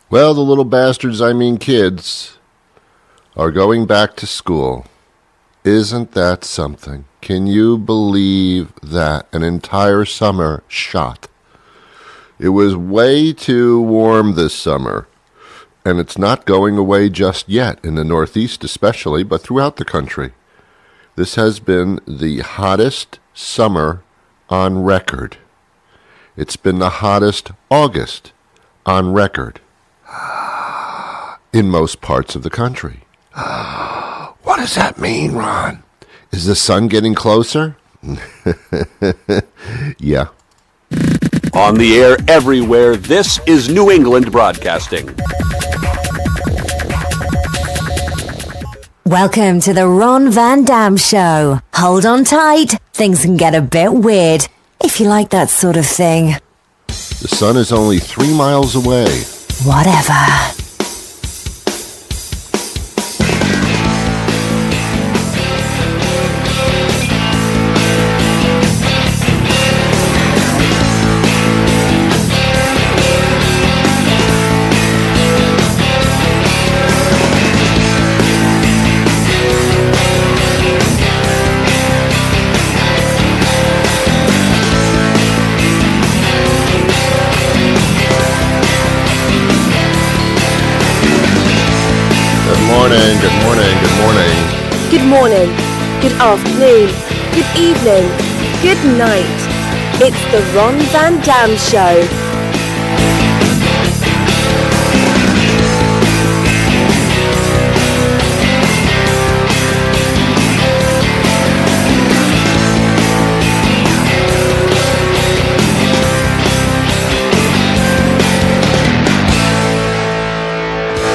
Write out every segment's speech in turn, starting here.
Well, the little bastards, I mean kids, are going back to school. Isn't that something? Can you believe that? An entire summer shot. It was way too warm this summer, and it's not going away just yet, in the Northeast especially, but throughout the country. This has been the hottest summer on record. It's been the hottest August on record in most parts of the country. What does that mean, Ron? Is the sun getting closer? Yeah. On the air everywhere, this is New England Broadcasting. Welcome to the Ron Van Dam Show. Hold on tight. Things can get a bit weird, if you like that sort of thing. The sun is only 3 miles away. Whatever. Good morning, good afternoon, good evening, good night. It's the Ron Van Dam Show.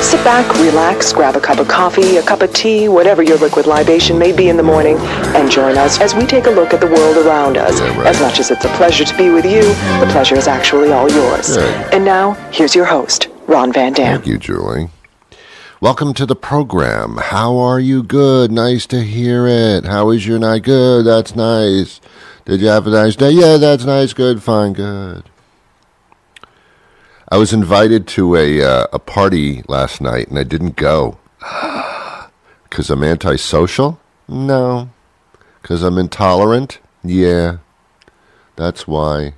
Sit back, relax, grab a cup of coffee, a cup of tea, whatever your liquid libation may be in the morning, and join us as we take a look at the world around us. Yeah, right. As much as it's a pleasure to be with you, the pleasure is actually all yours. Yeah. And now, here's your host, Ron Van Dam. Thank you, Julie. Welcome to the program. How are you? Good. Nice to hear it. How is your night? Good. That's nice. Did you have a nice day? Yeah, that's nice. Good. Fine. Good. I was invited to a party last night, and I didn't go. Because I'm antisocial? No. Because I'm intolerant? Yeah. That's why.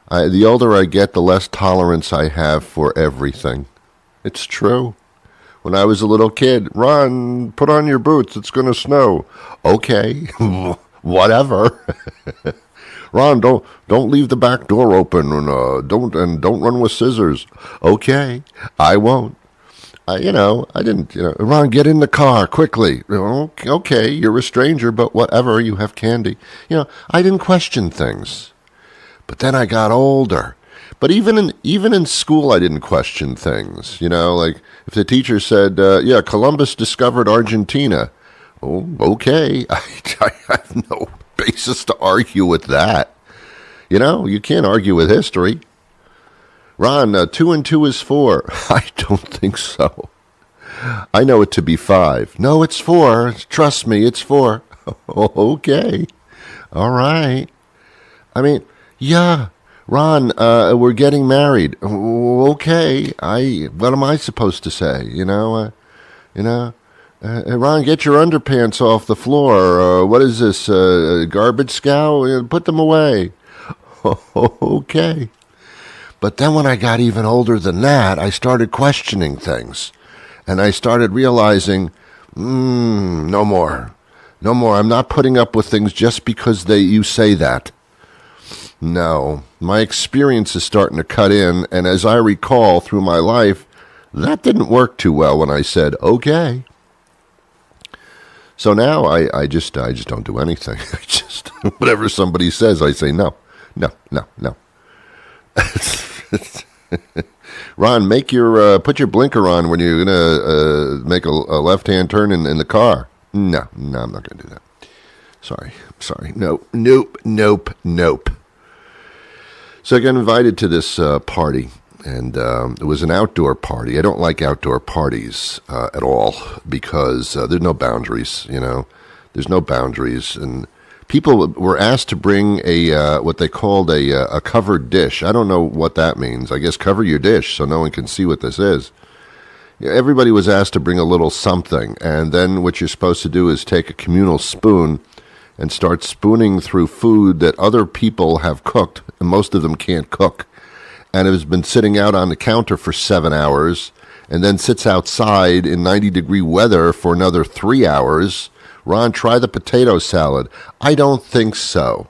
The older I get, the less tolerance I have for everything. It's true. When I was a little kid, Ron, put on your boots. It's going to snow. Okay. Whatever. Ron, don't leave the back door open, and don't run with scissors. Okay, I won't. I didn't. Ron, get in the car quickly. Okay, you're a stranger, but whatever. You have candy. I didn't question things. But then I got older. But even in school, I didn't question things. Like if the teacher said, "Yeah, Columbus discovered Argentina." Oh, okay. I have no basis to argue with that. You can't argue with history. Ron, 2 and 2 is 4. I don't think so. I know it to be 5. No, it's 4. Trust me, it's 4. Okay. All right. I mean, yeah. Ron, we're getting married. Okay. What am I supposed to say? Ron, get your underpants off the floor. What is this, garbage scow? Put them away. Okay. But then when I got even older than that, I started questioning things. And I started realizing, no more. No more. I'm not putting up with things just because you say that. No. My experience is starting to cut in, and as I recall through my life, that didn't work too well when I said, okay. So now I just don't do anything. I just whatever somebody says, I say no. Ron, put your blinker on when you're gonna make a left-hand turn in the car. No, I'm not gonna do that. Sorry. Nope. So I got invited to this party. And it was an outdoor party. I don't like outdoor parties at all because there's no boundaries, There's no boundaries. And People were asked to bring a what they called a covered dish. I don't know what that means. I guess cover your dish so no one can see what this is. Everybody was asked to bring a little something, and then what you're supposed to do is take a communal spoon and start spooning through food that other people have cooked, and most of them can't cook. And it has been sitting out on the counter for 7 hours, and then sits outside in 90-degree weather for another 3 hours. Ron, try the potato salad. I don't think so.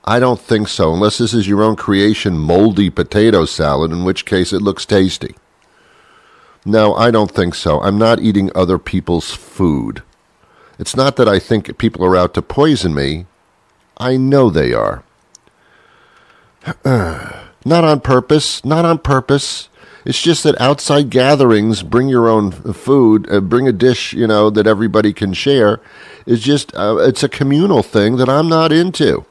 I don't think so, unless this is your own creation, moldy potato salad, in which case it looks tasty. No, I don't think so. I'm not eating other people's food. It's not that I think people are out to poison me. I know they are. Not on purpose. Not on purpose. It's just that outside gatherings, bring your own food, bring a dish, that everybody can share. It's just, it's a communal thing that I'm not into.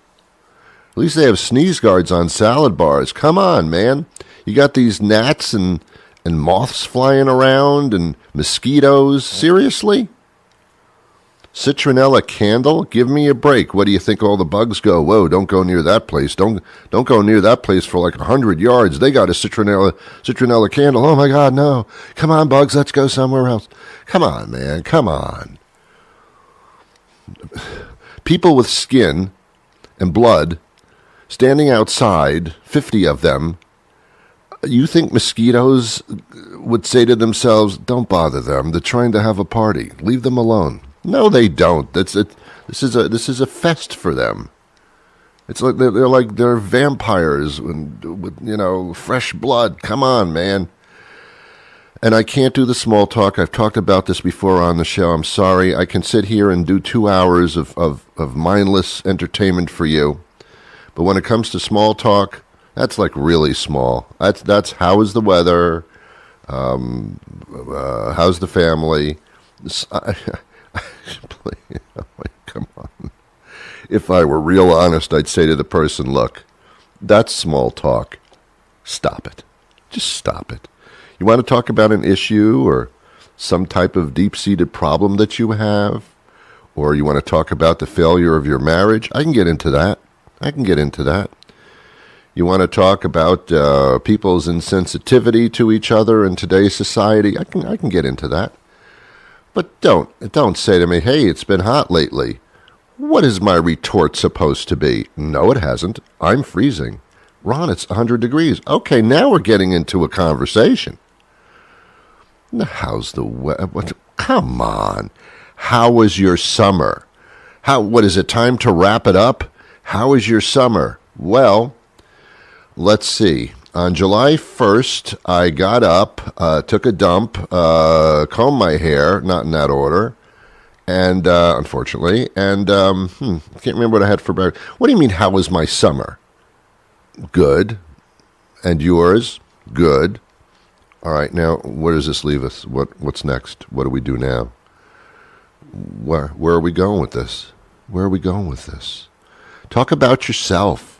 At least they have sneeze guards on salad bars. Come on, man. You got these gnats and moths flying around and mosquitoes. Seriously? Citronella candle? Give me a break. What do you think all the bugs go? Whoa, don't go near that place. Don't go near that place for like 100 yards. They got a citronella candle. Oh my God, no. Come on, bugs, let's go somewhere else. Come on, man, come on. People with skin and blood standing outside, 50 of them. You think mosquitoes would say to themselves, don't bother them. They're trying to have a party. Leave them alone. No, they don't. This is a fest for them. It's like they're vampires with fresh blood. Come on, man. And I can't do the small talk. I've talked about this before on the show. I'm sorry. I can sit here and do 2 hours of mindless entertainment for you. But when it comes to small talk, that's like really small. That's how is the weather? How's the family? Come on. If I were real honest, I'd say to the person, look, that's small talk. Stop it. Just stop it. You want to talk about an issue or some type of deep-seated problem that you have? Or you want to talk about the failure of your marriage? I can get into that. You want to talk about people's insensitivity to each other in today's society? I can get into that. But don't say to me, hey, it's been hot lately. What is my retort supposed to be? No, it hasn't. I'm freezing. Ron, it's 100 degrees. Okay, now we're getting into a conversation. How's the weather? Come on. How was your summer? What is it, time to wrap it up? How was your summer? Well, let's see. On July 1st, I got up, took a dump, combed my hair, not in that order, and unfortunately, and I can't remember what I had for breakfast. What do you mean, how was my summer? Good. And yours? Good. All right, now, where does this leave us? What's next? What do we do now? Where are we going with this? Talk about yourself.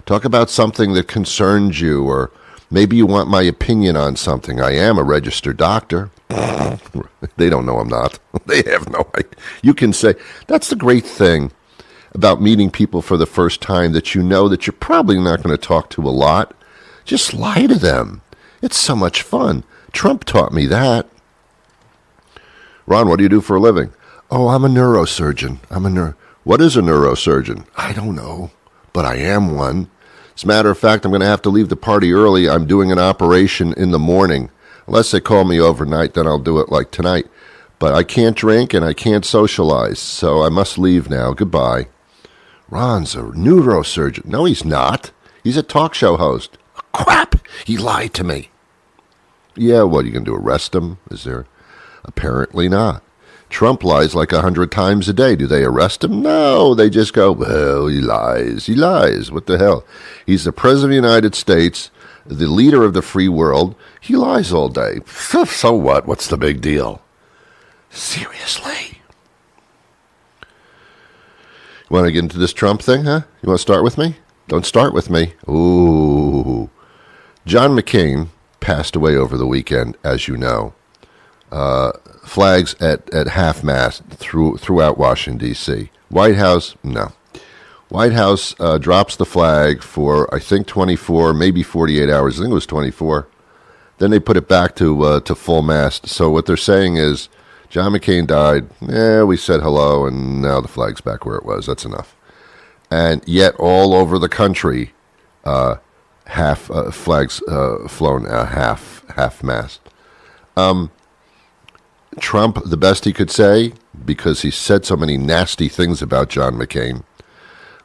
Talk about something that concerns you, or maybe you want my opinion on something. I am a registered doctor. They don't know I'm not. They have no idea. You can say, that's the great thing about meeting people for the first time, that you know that you're probably not going to talk to a lot. Just lie to them. It's so much fun. Trump taught me that. Ron, what do you do for a living? Oh, I'm a neurosurgeon. What is a neurosurgeon? I don't know, but I am one. As a matter of fact, I'm going to have to leave the party early. I'm doing an operation in the morning. Unless they call me overnight, then I'll do it like tonight. But I can't drink and I can't socialize, so I must leave now. Goodbye. Ron's a neurosurgeon. No, he's not. He's a talk show host. Crap! He lied to me. Yeah, what, are you going to do, arrest him? Is there? Apparently not. Trump lies like 100 times a day. Do they arrest him? No, they just go, well, he lies. What the hell? He's the President of the United States, the leader of the free world. He lies all day. So what? What's the big deal? Seriously. You want to get into this Trump thing, huh? You want to start with me? Don't start with me. Ooh. John McCain passed away over the weekend, as you know. Flags at half-mast throughout Washington, D.C. White House, no. White House drops the flag for, I think, 24, maybe 48 hours. I think it was 24. Then they put it back to full mast. So what they're saying is, John McCain died. We said hello, and now the flag's back where it was. That's enough. And yet, all over the country, half flags flown half mast. Trump, the best he could say, because he said so many nasty things about John McCain,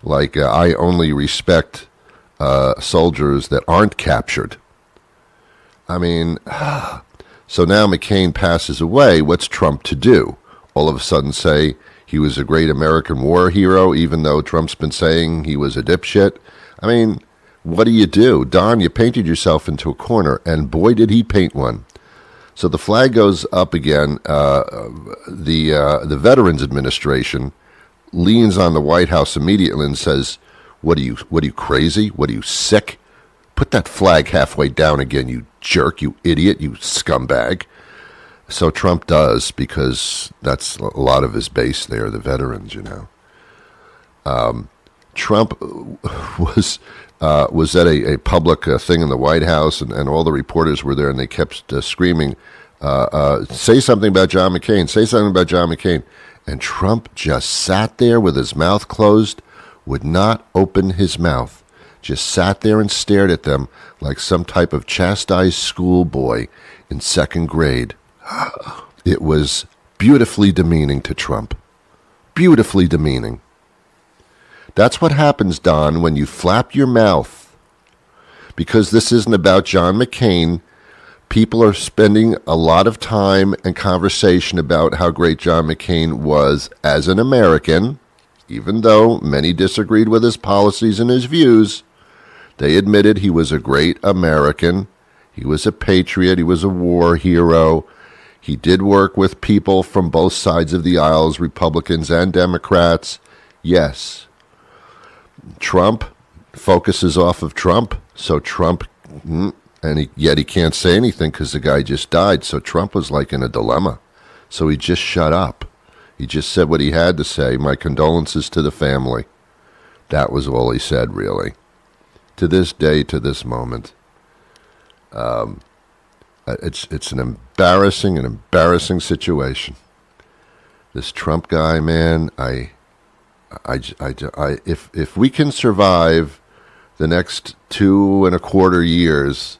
like I only respect soldiers that aren't captured. I mean, so now McCain passes away. What's Trump to do? All of a sudden say he was a great American war hero, even though Trump's been saying he was a dipshit? I mean, what do? Don, you painted yourself into a corner, and boy, did he paint one. So the flag goes up again. The Veterans Administration leans on the White House immediately and says, what are you crazy? What are you, sick? Put that flag halfway down again, you jerk, you idiot, you scumbag. So Trump does, because that's a lot of his base there, the veterans, you know. Trump was at a public thing in the White House, and all the reporters were there, and they kept screaming, say something about John McCain, say something about John McCain. And Trump just sat there with his mouth closed, would not open his mouth, just sat there and stared at them like some type of chastised schoolboy in second grade. It was beautifully demeaning to Trump. Beautifully demeaning. That's what happens, Don, when you flap your mouth. Because this isn't about John McCain. People are spending a lot of time and conversation about how great John McCain was as an American. Even though many disagreed with his policies and his views, they admitted he was a great American. He was a patriot. He was a war hero. He did work with people from both sides of the aisles, Republicans and Democrats. Yes. Trump focuses off of Trump. So Trump, yet he can't say anything because the guy just died. So Trump was like in a dilemma. So he just shut up. He just said what he had to say. My condolences to the family. That was all he said, really. To this day, to this moment. It's an embarrassing situation. This Trump guy, man, if we can survive the next 2.25 years,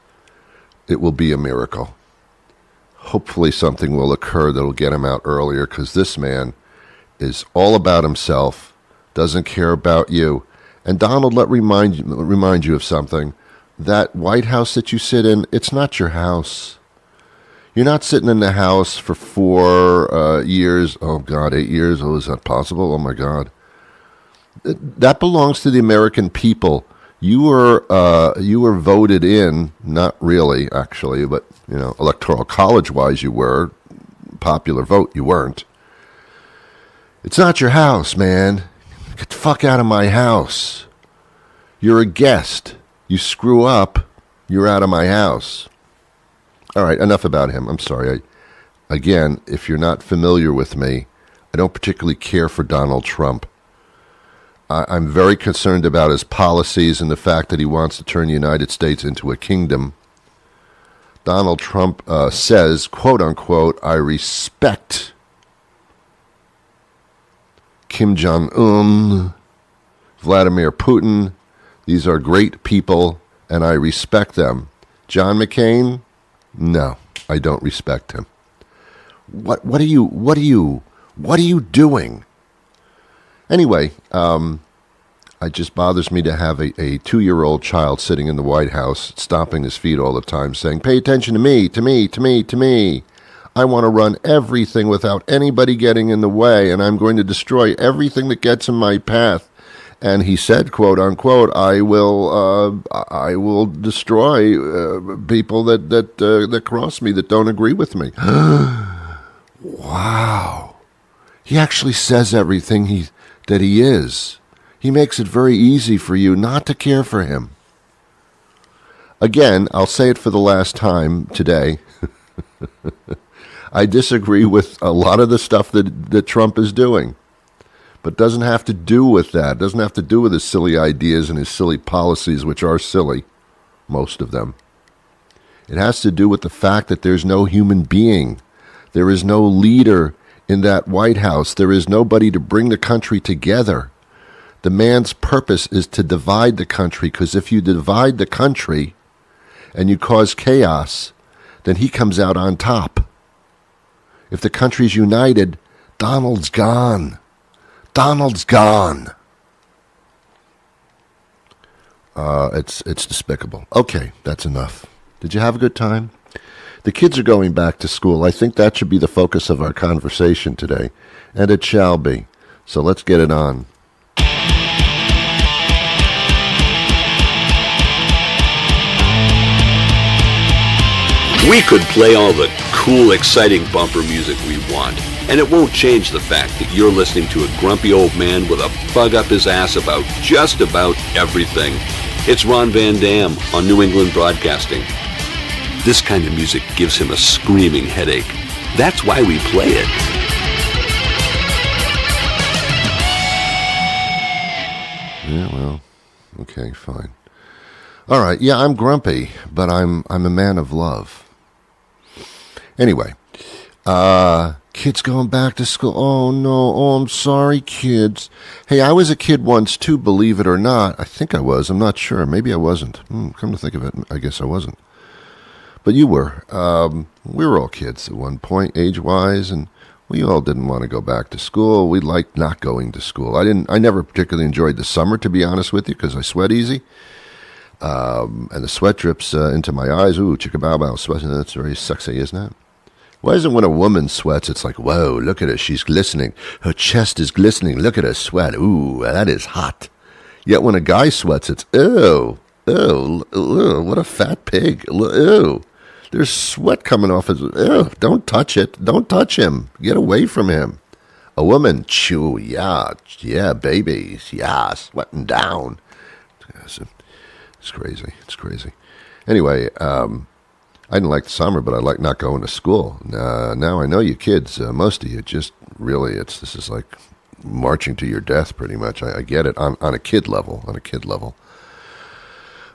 it will be a miracle. Hopefully something will occur that'll get him out earlier, because this man is all about himself, doesn't care about you. And Donald, let remind you of something. That White House that you sit in, it's not your house. You're not sitting in the house for 4 years. Oh, God, 8 years. Oh, is that possible? Oh, my God. That belongs to the American people. You were voted in, not really, actually, but, electoral college-wise you were. Popular vote, you weren't. It's not your house, man. Get the fuck out of my house. You're a guest. You screw up, you're out of my house. All right, enough about him. I'm sorry. Again, if you're not familiar with me, I don't particularly care for Donald Trump. I'm very concerned about his policies and the fact that he wants to turn the United States into a kingdom. Donald Trump says, quote unquote, I respect Kim Jong-un, Vladimir Putin. These are great people, and I respect them. John McCain? No, I don't respect him. What are you doing? Anyway, it just bothers me to have a 2-year-old child sitting in the White House, stomping his feet all the time, saying, pay attention to me, to me, to me, to me. I want to run everything without anybody getting in the way, and I'm going to destroy everything that gets in my path. And he said, quote unquote, I will destroy people that cross me, that don't agree with me. Wow. He actually says everything that he is. He makes it very easy for you not to care for him. Again, I'll say it for the last time today. I disagree with a lot of the stuff that Trump is doing. But doesn't have to do with that. Doesn't have to do with his silly ideas and his silly policies, which are silly, most of them. It has to do with the fact that there's no human being. There is no leader in that White House. There is nobody to bring the country together. The man's purpose is to divide the country, because if you divide the country and you cause chaos, then he comes out on top. If the country's united, Donald's gone. Donald's gone. It's despicable. Okay, that's enough. Did you have a good time? The kids are going back to school. I think that should be the focus of our conversation today, and it shall be. So let's get it on. We could play all the cool, exciting bumper music we want, and it won't change the fact that you're listening to a grumpy old man with a bug up his ass about just about everything. It's Ron Van Dam on New England Broadcasting. This kind of music gives him a screaming headache. That's why we play it. Yeah, well, okay, fine. All right, yeah, I'm grumpy, but I'm a man of love. Anyway, kids going back to school. Oh, no. Oh, I'm sorry, kids. Hey, I was a kid once, too, believe it or not. I think I was. I'm not sure. Maybe I wasn't. Come to think of it, I guess I wasn't. But you were. We were all kids at one point, age-wise, and we all didn't want to go back to school. We liked not going to school. I never particularly enjoyed the summer, to be honest with you, because I sweat easy. And the sweat drips into my eyes. Ooh, chicka-bow-bow sweat. That's very sexy, isn't it? Why is it when a woman sweats, it's like, whoa, look at her, she's glistening. Her chest is glistening. Look at her sweat. Ooh, that is hot. Yet when a guy sweats, it's, ew, what a fat pig. Ew, there's sweat coming off his, ew, don't touch it. Don't touch him. Get away from him. A woman, chew, yeah, babies, yeah, sweating down. It's crazy. It's crazy. Anyway, I didn't like the summer, but I like not going to school. Now I know you kids, most of you, just really, this is like marching to your death pretty much. I get it on a kid level,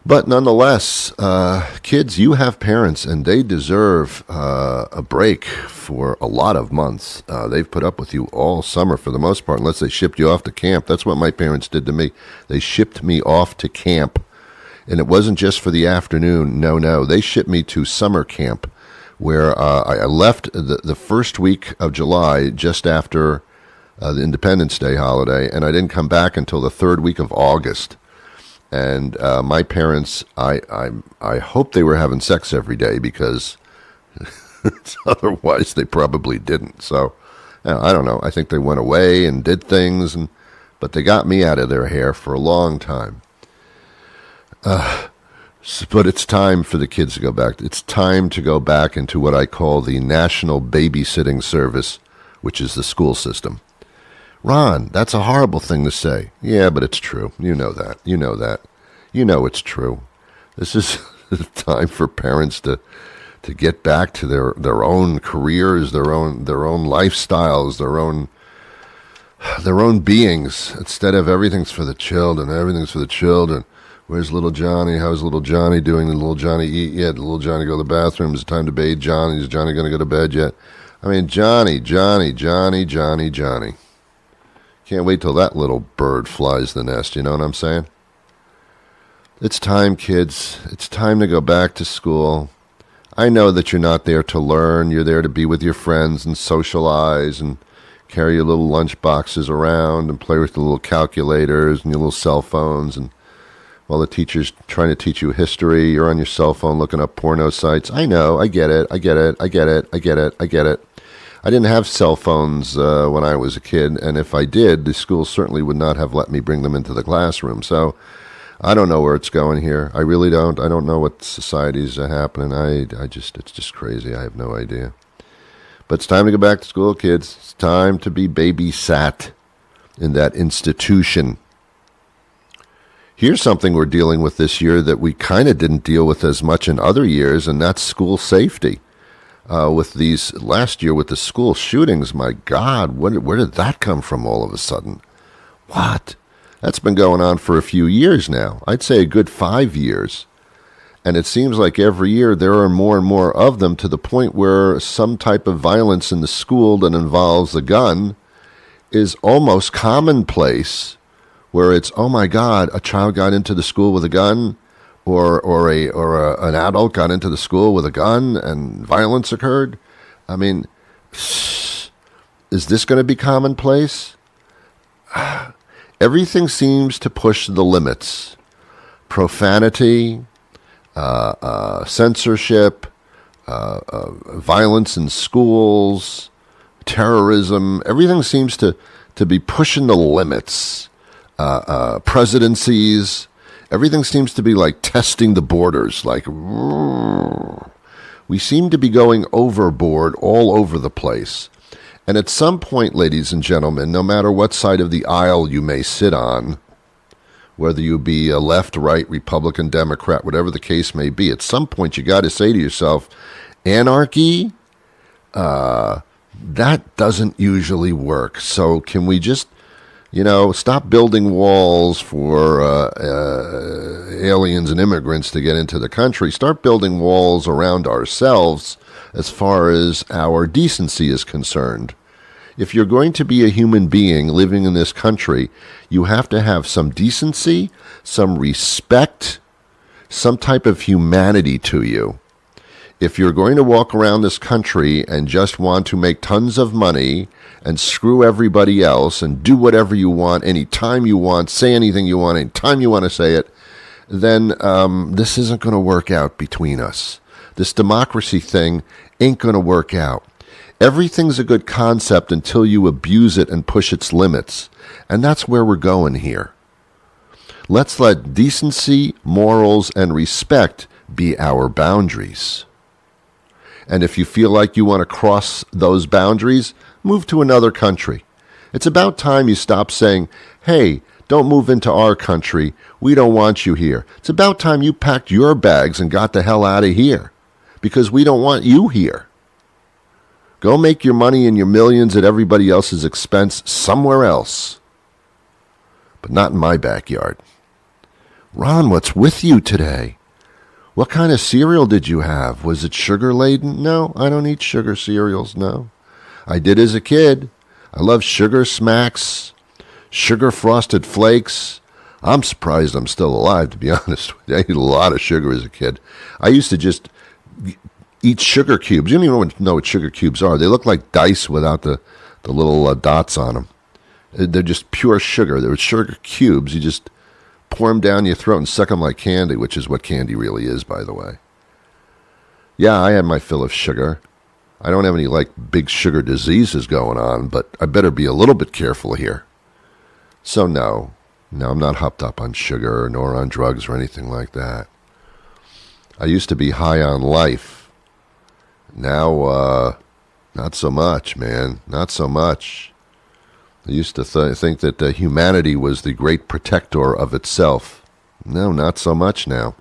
But nonetheless, kids, you have parents, and they deserve a break for a lot of months. They've put up with you all summer for the most part, unless they shipped you off to camp. That's what my parents did to me. They shipped me off to camp. And it wasn't just for the afternoon. No. They shipped me to summer camp, where I left the first week of July, just after the Independence Day holiday, and I didn't come back until the third week of August. And my parents, I hope they were having sex every day, because otherwise they probably didn't. So I don't know. I think they went away and did things, but they got me out of their hair for a long time. But it's time for the kids to go back. It's time to go back into what I call the National Babysitting Service, which is the school system. Ron, that's a horrible thing to say. Yeah, but it's true. You know that. You know it's true. This is the time for parents to get back to their own careers, their own lifestyles, their own beings, instead of everything's for the children. Where's little Johnny? How's little Johnny doing? Did little Johnny eat yet? Did little Johnny go to the bathroom? Is it time to bathe Johnny? Is Johnny going to go to bed yet? I mean, Johnny. Can't wait till that little bird flies the nest, you know what I'm saying? It's time, kids. It's time to go back to school. I know that you're not there to learn. You're there to be with your friends and socialize and carry your little lunch boxes around and play with the little calculators and your little cell phones, and while the teacher's trying to teach you history, you're on your cell phone looking up porno sites. I know, I get it. I didn't have cell phones when I was a kid, and if I did, the school certainly would not have let me bring them into the classroom. So I don't know where it's going here. I really don't. I don't know what society's happening. It's just crazy. I have no idea. But it's time to go back to school, kids. It's time to be babysat in that institution. Here's something we're dealing with this year that we kind of didn't deal with as much in other years, and that's school safety. With these last year with the school shootings, my God, where did that come from all of a sudden? What? That's been going on for a few years now. I'd say a good 5 years. And it seems like every year there are more and more of them, to the point where some type of violence in the school that involves a gun is almost commonplace, where it's, oh my God, a child got into the school with a gun, or an adult got into the school with a gun and violence occurred. I mean, is this going to be commonplace? Everything seems to push the limits. Profanity, censorship, violence in schools, terrorism. Everything seems to be pushing the limits. Presidencies. Everything seems to be like testing the borders. Like, we seem to be going overboard all over the place. And at some point, ladies and gentlemen, no matter what side of the aisle you may sit on, whether you be a left, right, Republican, Democrat, whatever the case may be, at some point you got to say to yourself, anarchy, that doesn't usually work. So can we just, stop building walls for aliens and immigrants to get into the country? Start building walls around ourselves as far as our decency is concerned. If you're going to be a human being living in this country, you have to have some decency, some respect, some type of humanity to you. If you're going to walk around this country and just want to make tons of money and screw everybody else and do whatever you want, anytime you want, say anything you want, anytime you want to say it, then this isn't going to work out between us. This democracy thing ain't going to work out. Everything's a good concept until you abuse it and push its limits. And that's where we're going here. Let's let decency, morals, and respect be our boundaries. And if you feel like you want to cross those boundaries, move to another country. It's about time you stop saying, hey, don't move into our country. We don't want you here. It's about time you packed your bags and got the hell out of here, because we don't want you here. Go make your money and your millions at everybody else's expense somewhere else, but not in my backyard. Ron, what's with you today? What kind of cereal did you have? Was it sugar-laden? No, I don't eat sugar cereals, no. I did as a kid. I love Sugar Smacks, Sugar Frosted Flakes. I'm surprised I'm still alive, to be honest with you. I ate a lot of sugar as a kid. I used to just eat sugar cubes. You don't even know what sugar cubes are. They look like dice without the little dots on them. They're just pure sugar. They're sugar cubes. You just pour them down your throat and suck them like candy, which is what candy really is, by the way. Yeah, I had my fill of sugar. I don't have any, big sugar diseases going on, but I better be a little bit careful here. So no, I'm not hopped up on sugar nor on drugs or anything like that. I used to be high on life. Now, not so much, man. Not so much. I used to think that humanity was the great protector of itself. No, not so much now.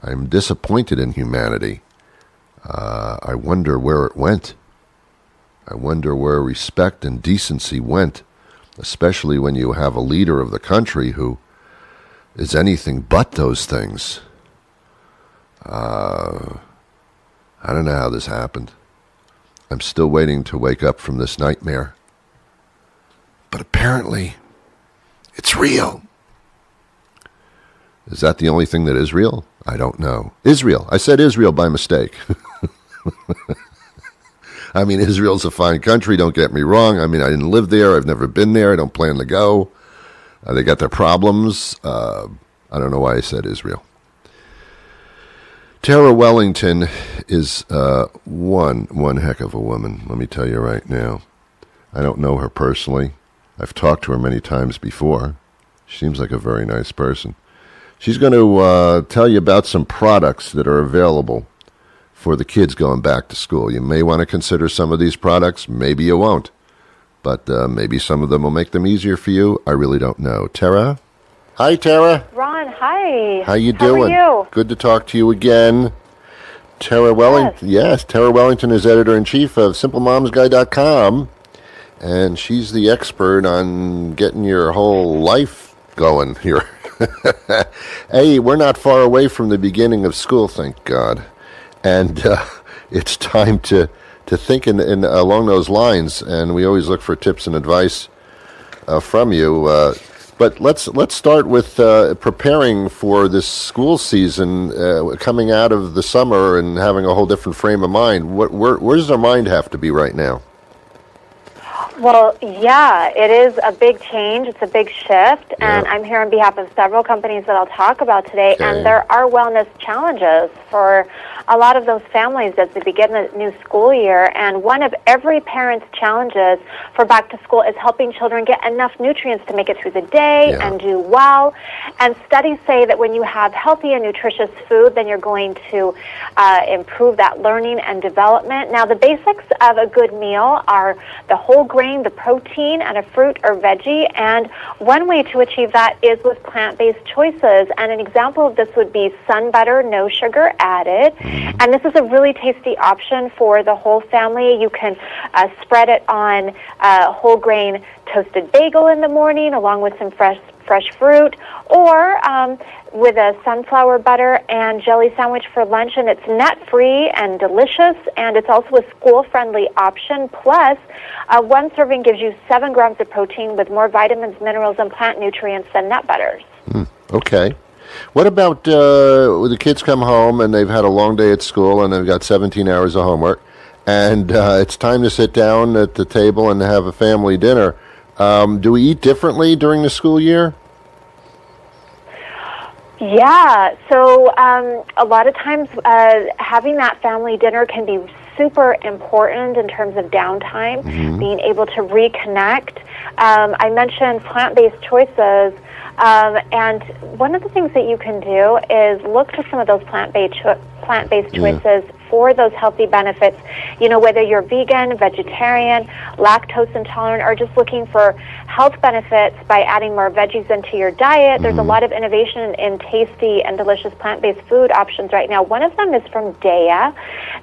I'm disappointed in humanity. I wonder where it went. I wonder where respect and decency went, especially when you have a leader of the country who is anything but those things. I don't know how this happened. I'm still waiting to wake up from this nightmare. But apparently, it's real. Is that the only thing that is real? I don't know. Israel. I said Israel by mistake. I mean, Israel's a fine country, don't get me wrong. I mean, I didn't live there. I've never been there. I don't plan to go. They got their problems. I don't know why I said Israel. Terra Wellington is one heck of a woman, let me tell you right now. I don't know her personally. I've talked to her many times before. She seems like a very nice person. She's going to tell you about some products that are available for the kids going back to school. You may want to consider some of these products. Maybe you won't. But maybe some of them will make them easier for you. I really don't know. Terra? Hi, Terra. Ron, hi. How you doing? How are you? Good to talk to you again. Terra Wellington. Yes, Terra Wellington is editor-in-chief of SimpleMomsGuy.com. and she's the expert on getting your whole life going here. Hey, we're not far away from the beginning of school, thank God. And it's time to think in along those lines, and we always look for tips and advice from you. But let's start with preparing for this school season, coming out of the summer and having a whole different frame of mind. Where does our mind have to be right now? Well, yeah, it is a big change. It's a big shift, and I'm here on behalf of several companies that I'll talk about today, and there are wellness challenges for a lot of those families as they begin the new school year, and one of every parent's challenges for back to school is helping children get enough nutrients to make it through the day and do well, and studies say that when you have healthy and nutritious food, then you're going to improve that learning and development. Now, the basics of a good meal are the whole grain, the protein, and a fruit or veggie, and one way to achieve that is with plant-based choices, and an example of this would be sun butter, no sugar added, and this is a really tasty option for the whole family. You can spread it on whole grain toasted bagel in the morning along with some fresh fruit, or with a sunflower butter and jelly sandwich for lunch, and it's nut-free and delicious, and it's also a school-friendly option. Plus, one serving gives you 7 grams of protein with more vitamins, minerals, and plant nutrients than nut butters. Okay. What about when the kids come home and they've had a long day at school and they've got 17 hours of homework, and it's time to sit down at the table and have a family dinner? Do we eat differently during the school year? Yeah, so a lot of times having that family dinner can be super important in terms of downtime, being able to reconnect. I mentioned plant-based choices, and one of the things that you can do is look to some of those plant-based choices for those healthy benefits. You know, whether you're vegan, vegetarian, lactose intolerant, or just looking for health benefits by adding more veggies into your diet, there's a lot of innovation in tasty and delicious plant-based food options right now. One of them is from Daya.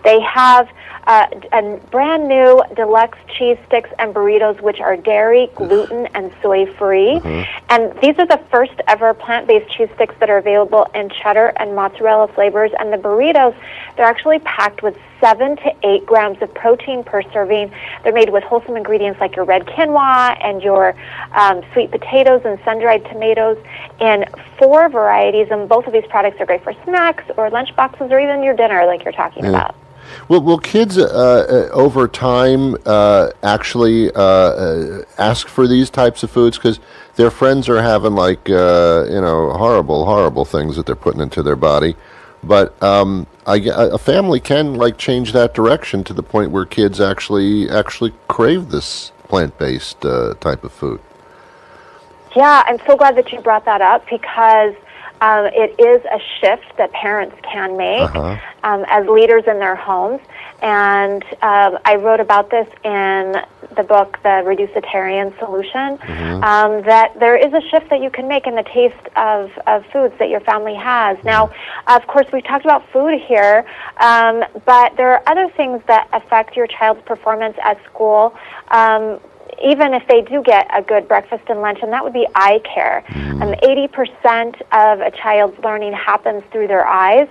They have a brand new deluxe cheese sticks and burritos, which are dairy, gluten, and soy-free. And these are the first ever plant-based cheese sticks that are available in cheddar and mozzarella flavors. And the burritos, they're actually packed with 7 to 8 grams of protein per serving. They're made with wholesome ingredients like your red quinoa and your sweet potatoes and sun-dried tomatoes in 4 varieties. And both of these products are great for snacks or lunch boxes or even your dinner like you're talking about. Will kids over time actually ask for these types of foods because their friends are having horrible things that they're putting into their body? But a family can change that direction to the point where kids actually crave this plant-based type of food. Yeah, I'm so glad that you brought that up because it is a shift that parents can make as leaders in their homes. And I wrote about this in the book, The Reducitarian Solution, that there is a shift that you can make in the taste of foods that your family has. Now, of course, we've talked about food here, but there are other things that affect your child's performance at school, even if they do get a good breakfast and lunch, and that would be eye care. 80% of a child's learning happens through their eyes,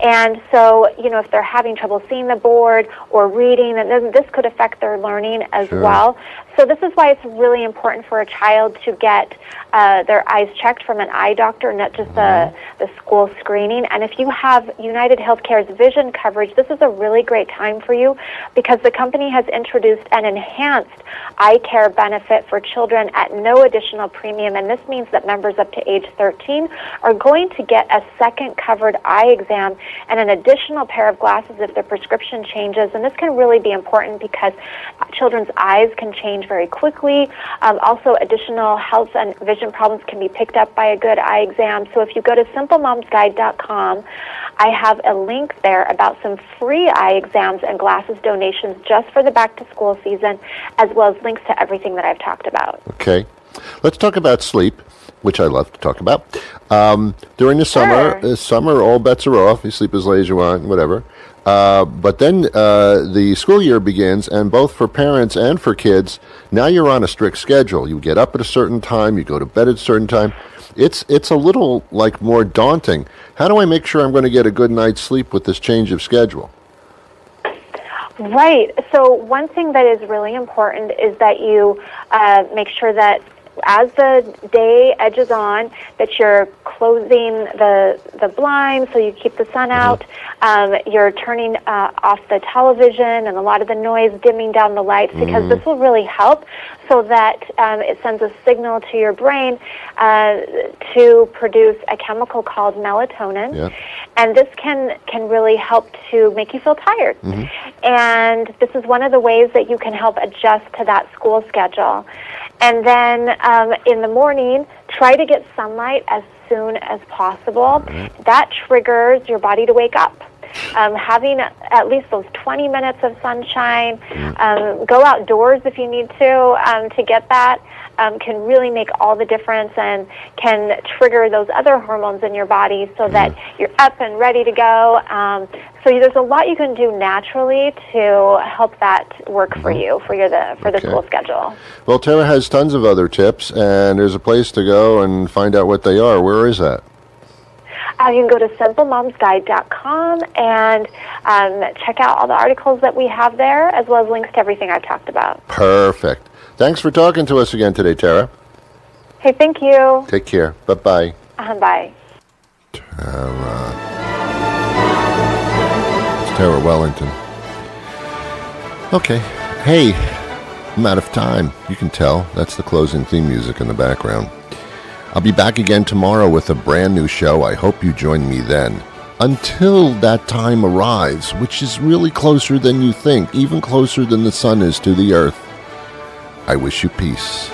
and so, if they're having trouble seeing the board or reading, then this could affect their learning as well. So this is why it's really important for a child to get their eyes checked from an eye doctor, not just the school screening. And if you have United Healthcare's vision coverage, this is a really great time for you because the company has introduced an enhanced eye care benefit for children at no additional premium. And this means that members up to age 13 are going to get a second covered eye exam and an additional pair of glasses if their prescription changes. And this can really be important because children's eyes can change very quickly. Also, additional health and vision problems can be picked up by a good eye exam. So if you go to simplemomsguide.com, I have a link there about some free eye exams and glasses donations just for the back-to-school season, as well as links to everything that I've talked about. Okay. Let's talk about sleep. which I love to talk about. During the summer, all bets are off. You sleep as late as you want, whatever. But then the school year begins, and both for parents and for kids, now you're on a strict schedule. You get up at a certain time, you go to bed at a certain time. It's a little like more daunting. How do I make sure I'm going to get a good night's sleep with this change of schedule? Right. So one thing that is really important is that you make sure that as the day edges on, that you're closing the blinds so you keep the sun out. You're turning off the television and a lot of the noise, dimming down the lights, because this will really help so that it sends a signal to your brain to produce a chemical called melatonin. Yeah. And this can really help to make you feel tired. And this is one of the ways that you can help adjust to that school schedule. And then in the morning, try to get sunlight as soon as possible. That triggers your body to wake up. Having at least those 20 minutes of sunshine, go outdoors if you need to get that, can really make all the difference and can trigger those other hormones in your body so that you're up and ready to go. So there's a lot you can do naturally to help that work for you, for the school schedule. Well, Terra has tons of other tips, and there's a place to go and find out what they are. Where is that? You can go to simplemomsguide.com and check out all the articles that we have there, as well as links to everything I've talked about. Perfect. Thanks for talking to us again today, Terra. Hey, thank you. Take care. Bye-bye. Bye. Terra. It's Terra Wellington. Okay. Hey, I'm out of time. You can tell. That's the closing theme music in the background. I'll be back again tomorrow with a brand new show. I hope you join me then. Until that time arrives, which is really closer than you think, even closer than the sun is to the earth, I wish you peace.